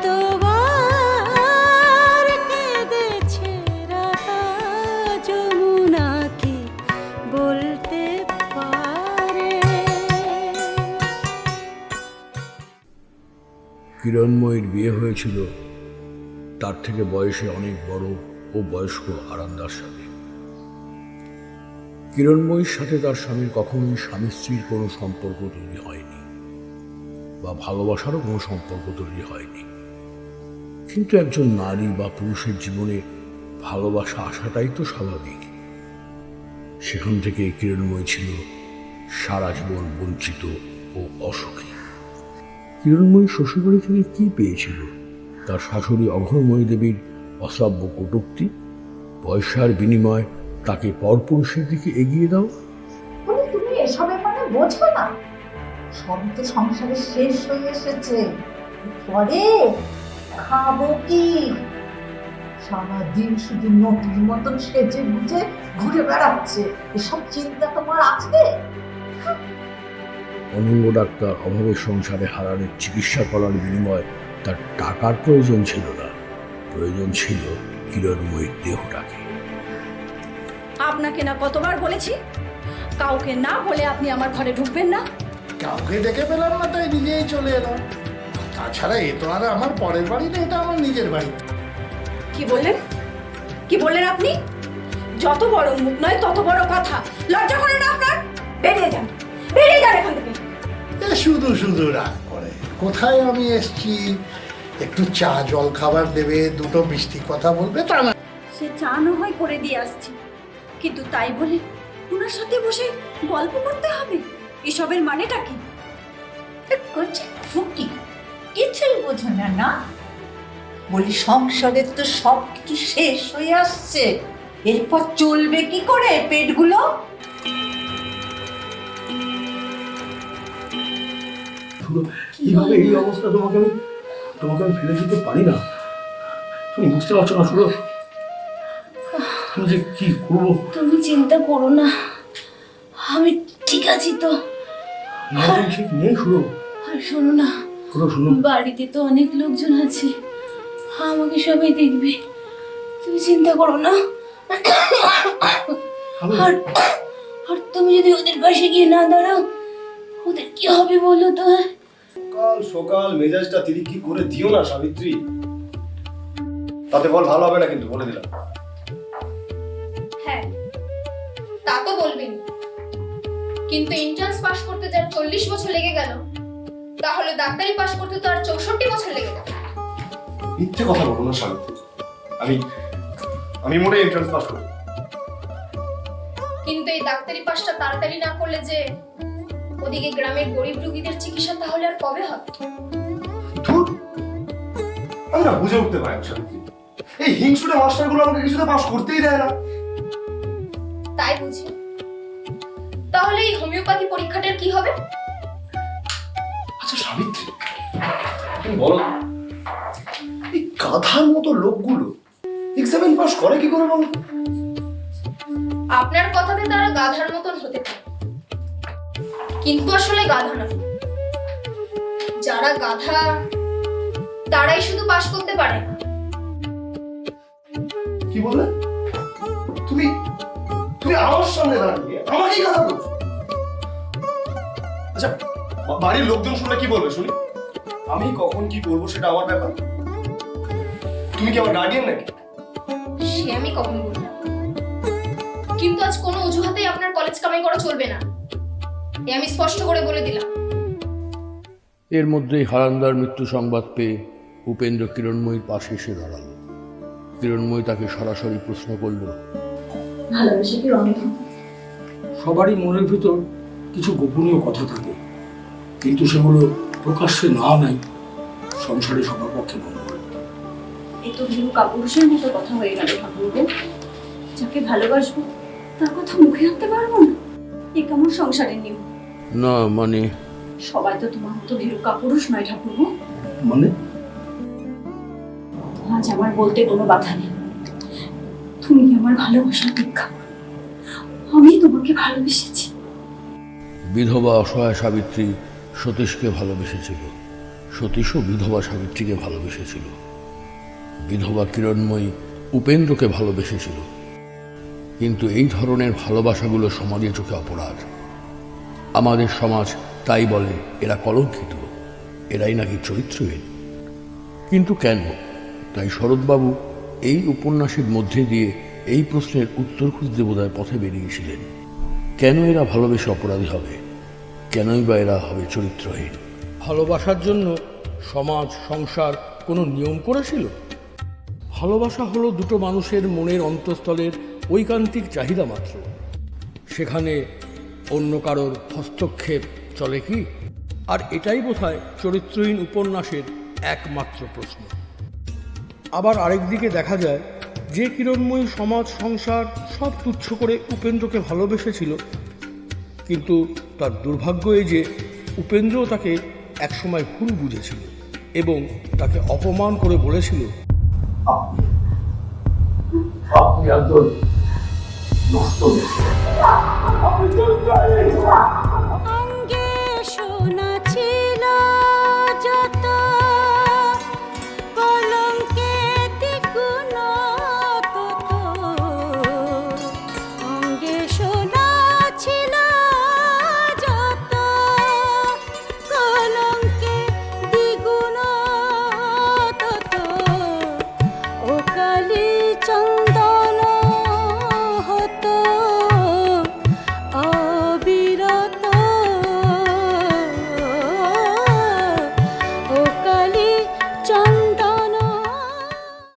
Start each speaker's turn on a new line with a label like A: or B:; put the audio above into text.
A: কতবার কেঁদেছে রাধা, যমুনা কি বলতে পারে?
B: কিরণময়ীর বিয়ে হয়েছিল তার থেকে বয়সে অনেক বড় ও বয়স্ক হারান্দার সাথে। কিরণময়ীর সাথে তার স্বামীর কখনোই স্বামী স্ত্রীর কোনো সম্পর্ক তৈরি হয়নি বা ভালোবাসারও কোনো সম্পর্ক তৈরি হয়নি। কিন্তু একজন নারী বা পুরুষের জীবনে ভালোবাসা আসাটাই তো স্বাভাবিক। সেখান থেকে কিরণময়ী ছিল সারা জীবন বঞ্চিত ও অসুখী। কিরণময়ী শ্বশুরবাড়ি থেকে কি পেয়েছিল? তার শাশুড়ি অঘোরময়ী দেবীর অশ্রাব্য কটূক্তি, পয়সার বিনিময় তাকে পরপুরুষের দিকে এগিয়ে দাও।
C: তুমি এসবের মানে বোঝো না? সবই তো সংসারে শেষ হয়ে এসেছে, পরে খাবো কি? সারাদিন শুধু নতুন মতন সেজে বুঝে ঘুরে বেড়াচ্ছে, এসব চিন্তা তোমার আছে?
B: অনঙ্গ ডাক্তার অভাবের সংসারে হারানের চিকিৎসা করার বিনিময়ে তার টাকার প্রয়োজন ছিল না, প্রয়োজন ছিল কিরণময়ীর দেহটাকে।
D: আপনাকে না কতবার বলেছি কাউকে না বলে আপনি আমার ঘরে ঢুকবেন না?
E: কাউকে ডেকে পেলাম না তাই নিজেই চলে এলাম। তাছাড়া এ তো আর আমার পরের বাড়ি না, এটা আমার নিজের বাড়ি।
D: কি বললেন? কি বললেন আপনি? যত বড় মুখ নয় তত বড় কথা। লজ্জা করে না আপনার? বেরিয়ে যান, বেরিয়ে যান এখান থেকে।
E: এ শুধু শুধু রাগ করে। কোথায় আমি এসছি, একটু চা জল খাবার দেবে, দুটো মিষ্টি কথা বলবে, তা না।
D: সে চা না হয় করে দিয়ে আসছি, কিন্তু তাই বলে ওনার সাথে বসে গল্প করতে হবে? এসবের মানেটা কি?
C: করছে ফুকি, কিছুই বোঝো না না? বলি সংসারের তো সব কিছু শেষ হয়ে আসছে, এরপর চলবে কি করে পেটগুলো?
B: কিভাবে এই অবস্থা তোমাকে আমি ফেলে দিতে পারি না। তুমি বুঝতে পারছো না শুরু, আমি যে কি করবো।
F: তুমি চিন্তা করো না, আমি ঠিক আছি তো।
B: ঠিক নেই শুরু।
F: আর শোনো না,
B: শোনো
F: বাড়িতে তো অনেক লোকজন আছে, আমাকে সবাই দেখবে, তুমি চিন্তা করো না। আর আর তুমি যদি ওদের পাশে গিয়ে না দাঁড়াও, ওদের কি হবে বলো তো?
G: সকাল সকাল মেজাজটা তিরিকি করে দিও না সাবিত্রী, তাতে বল ভালো হবে না, কিন্তু বলে দিলাম।
H: হ্যাঁ, তা তো বলবেন, কিন্তু এন্ট্রান্স পাস করতে যার 40 বছর লেগে গেল, তাহলে ডাক্তারি পাস করতে তো আর 64 বছর লেগে গেল।
G: মিথ্যে কথা বলো না সাবিত্রী, আমি মোটে এন্ট্রান্স পাস করি।
H: কিন্তু এই ডাক্তারি পাসটা তাড়াতাড়ি না করলে যে ওদিকে গ্রামের গরিব রোগীদের চিকিৎসা তাহলে আর কবে হবে?
G: ধুর, আমি না বুঝে উঠতে পারি না সাবিত্রী, এই হিংসুটে মাস্টারগুলো আমাকে কিছুতে পাস করতেই দেয় না।
H: তাই বুঝি? তাহলে এই হোমিওপ্যাথি পরীক্ষাটার কি হবে?
G: আচ্ছা সাবিত্রী, তুমি বলো, এই গাধার মতো লোকগুলো এক্সামিন পাস করে কি করে বলো?
H: আপনার কথাতে তারা গাধার মতন হতে পারে, কিন্তু আসলে গাধা না। যারা গাধা তারাই শুধু পাস করতে পারে না।
G: কি বলে? তুমি আমার সামনে দাঁড়িয়ে আমাকেই গাধা বলছো? আচ্ছা, বাড়ির লোকজন শুনলে কি বলবে শুনি? আমি কখন কি করবো সেটা আমার ব্যাপার। তুমি কি আমার গার্ডিয়ান নাকি?
H: সে আমি কখন বললাম, কিন্তু আজ কোনো অজুহাতেই আপনার কলেজ কামাই করা চলবে না, এ আমি স্পষ্ট করে বলে দিলাম।
B: এর মধ্যেই হারান্দার মৃত্যু সংবাদ পেয়ে উপেন্দ্র কিরণময়ীর পাশে এসে দাঁড়ালো। কিরণময়ী তাকে সরাসরি প্রশ্ন করল,
F: ভালোবাসা কি রঙে?
I: সবারই মনের ভিতর কিছু গোপনীয় কথা থাকে, কিন্তু সেগুলো প্রকাশ্যে না নাই সংসারে সবার পক্ষে মঙ্গল।
F: এই তো ভীরু কাপুরুষের মতো কথা হয়ে গেল ঠাকুরবো। যাকে ভালোবাসবো তার কথা মুখে আনতে পারবো না, এ কেমন সংসারের নিয়ম?
B: না মানে?
F: সবাই তো তোমার মতো ভীরু কাপুরুষ নয় ঠাকুরবো।
I: মানে?
F: আজ আমার বলতে কোনো বাধা নেই, তুমি আমার ভালোবাসার প্রেক্ষাপট, আমি তোমাকে ভালোবেসেছি।
B: বিধবা অসহায় সাবিত্রী সতীশকে ভালোবেসেছিল। সতীশও বিধবা সাবিত্রীকে ভালোবেসেছিল, বিধবা কিরণময়ী উপেন্দ্রকে ভালোবেসেছিল। কিন্তু এই ধরনের ভালোবাসাগুলো সমাজের চোখে অপরাধ। আমাদের সমাজ তাই বলে এরা কলঙ্কিত, এরাই নাকি চরিত্রহীন। কিন্তু কেন? তাই শরৎবাবু এই উপন্যাসের মধ্যে দিয়ে এই প্রশ্নের উত্তর খুঁজতে বোধহয় পথে বেরিয়েছিলেন। কেন এরা ভালোবেসে অপরাধী হবে? কেনই বা এরা হবে চরিত্রহীন? ভালোবাসার জন্য সমাজ সংসার কোনো নিয়ম করেছিল? ভালোবাসা হলো দুটো মানুষের মনের অন্তঃস্থলের ঐকান্তিক চাহিদা মাত্র। সেখানে অন্য কারোর হস্তক্ষেপ চলে কি? আর এটাই বোধহয় চরিত্রহীন উপন্যাসের একমাত্র প্রশ্ন। আবার আরেকদিকে দেখা যায় যে কিরণময়ী সমাজ সংসার সব তুচ্ছ করে উপেন্দ্রকে ভালোবেসেছিল, কিন্তু তার দুর্ভাগ্য এই যে উপেন্দ্রও তাকে একসময় ভুল বুঝেছিল এবং তাকে অপমান করে বলেছিল, আপনি একজন নষ্ট